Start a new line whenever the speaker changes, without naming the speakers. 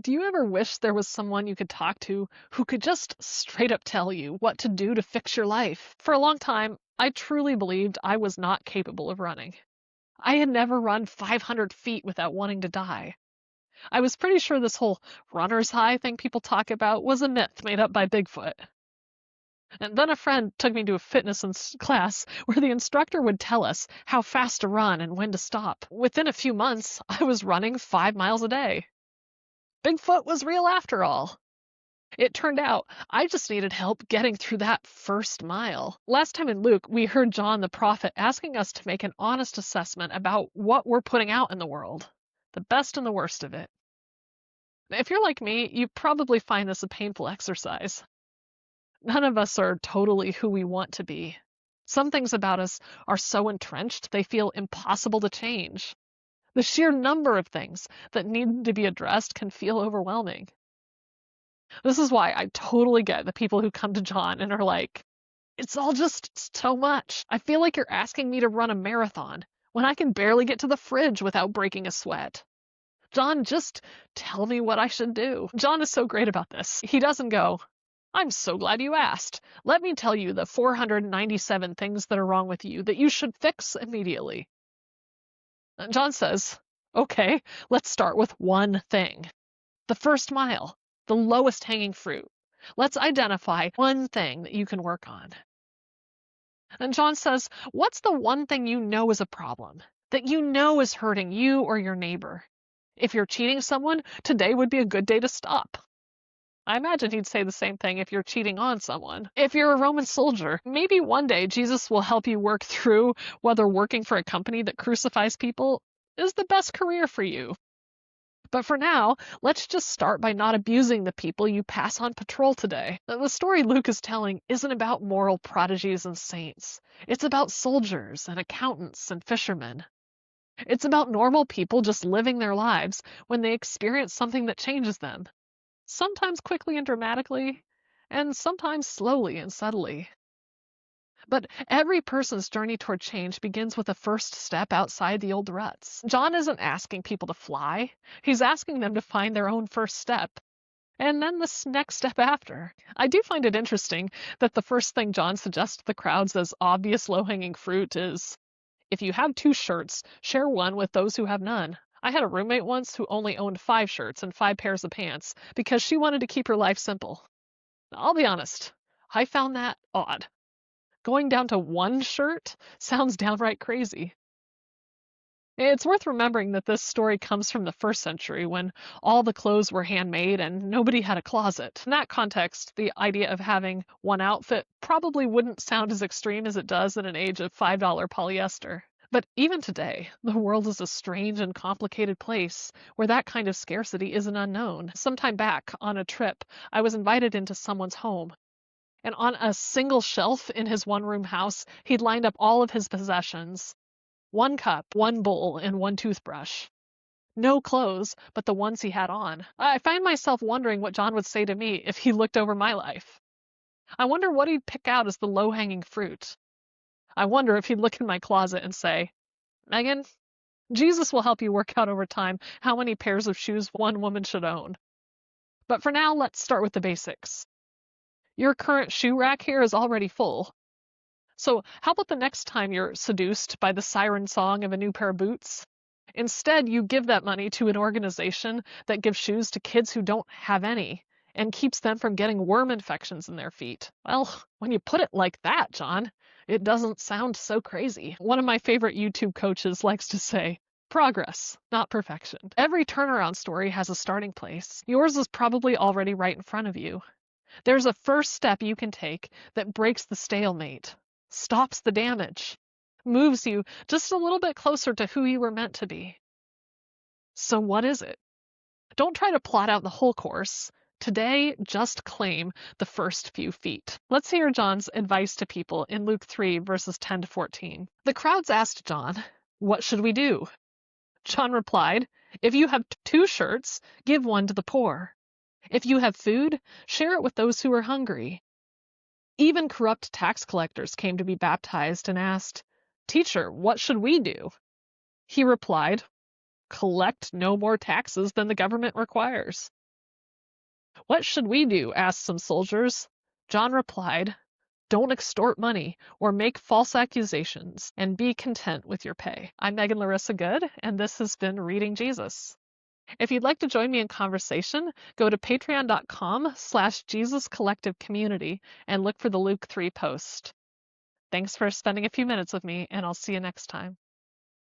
Do you ever wish there was someone you could talk to who could just straight up tell you what to do to fix your life? For a long time, I truly believed I was not capable of running. I had never run 500 feet without wanting to die. I was pretty sure this whole runner's high thing people talk about was a myth made up by Bigfoot. And then a friend took me to a fitness class where the instructor would tell us how fast to run and when to stop. Within a few months, I was running 5 miles a day. Bigfoot was real after all. It turned out I just needed help getting through that first mile. Last time in Luke, we heard John the prophet asking us to make an honest assessment about what we're putting out in the world, the best and the worst of it. If you're like me, you probably find this a painful exercise. None of us are totally who we want to be. Some things about us are so entrenched they feel impossible to change. The sheer number of things that need to be addressed can feel overwhelming. This is why I totally get the people who come to John and are like, it's all just so much. I feel like you're asking me to run a marathon when I can barely get to the fridge without breaking a sweat. John, just tell me what I should do. John is so great about this. He doesn't go, I'm so glad you asked. Let me tell you the 497 things that are wrong with you that you should fix immediately. John says, okay, let's start with one thing. The first mile, the lowest hanging fruit. Let's identify one thing that you can work on. And John says, what's the one thing you know is a problem, that you know is hurting you or your neighbor? If you're cheating someone, today would be a good day to stop. I imagine he'd say the same thing if you're cheating on someone. If you're a Roman soldier, maybe one day Jesus will help you work through whether working for a company that crucifies people is the best career for you. But for now, let's just start by not abusing the people you pass on patrol today. The story Luke is telling isn't about moral prodigies and saints. It's about soldiers and accountants and fishermen. It's about normal people just living their lives when they experience something that changes them. Sometimes quickly and dramatically, and sometimes slowly and subtly. But every person's journey toward change begins with a first step outside the old ruts. John isn't asking people to fly. He's asking them to find their own first step, and then the next step after. I do find it interesting that the first thing John suggests to the crowds as obvious low-hanging fruit is, if you have 2 shirts, share one with those who have none. I had a roommate once who only owned 5 shirts and 5 pairs of pants because she wanted to keep her life simple. I'll be honest, I found that odd. Going down to 1 shirt sounds downright crazy. It's worth remembering that this story comes from the 1st century when all the clothes were handmade and nobody had a closet. In that context, the idea of having one outfit probably wouldn't sound as extreme as it does in an age of $5 polyester. But even today, the world is a strange and complicated place where that kind of scarcity is an unknown. Sometime back, on a trip, I was invited into someone's home. And on a single shelf in his one-room house, he'd lined up all of his possessions. 1 cup, 1 bowl, and 1 toothbrush. No clothes, but the ones he had on. I find myself wondering what John would say to me if he looked over my life. I wonder what he'd pick out as the low-hanging fruit. I wonder if he'd look in my closet and say, Megan, Jesus will help you work out over time how many pairs of shoes one woman should own. But for now, let's start with the basics. Your current shoe rack here is already full. So how about the next time you're seduced by the siren song of a new pair of boots? Instead, you give that money to an organization that gives shoes to kids who don't have any and keeps them from getting worm infections in their feet. Well, when you put it like that, John, it doesn't sound so crazy. One of my favorite YouTube coaches likes to say, progress, not perfection. Every turnaround story has a starting place. Yours is probably already right in front of you. There's a first step you can take that breaks the stalemate, stops the damage, moves you just a little bit closer to who you were meant to be. So what is it? Don't try to plot out the whole course. Today, just claim the first few feet. Let's hear John's advice to people in Luke 3, verses 10 to 14. The crowds asked John, what should we do? John replied, if you have 2 shirts, give 1 to the poor. If you have food, share it with those who are hungry. Even corrupt tax collectors came to be baptized and asked, Teacher, what should we do? He replied, collect no more taxes than the government requires. "What should we do?" asked some soldiers. John replied, "Don't extort money or make false accusations, and be content with your pay." I'm Megan Larissa Good, and this has been Reading Jesus. If you'd like to join me in conversation, go to patreon.com/Jesus Collective Community and look for the Luke 3 post. Thanks for spending a few minutes with me, and I'll see you next time.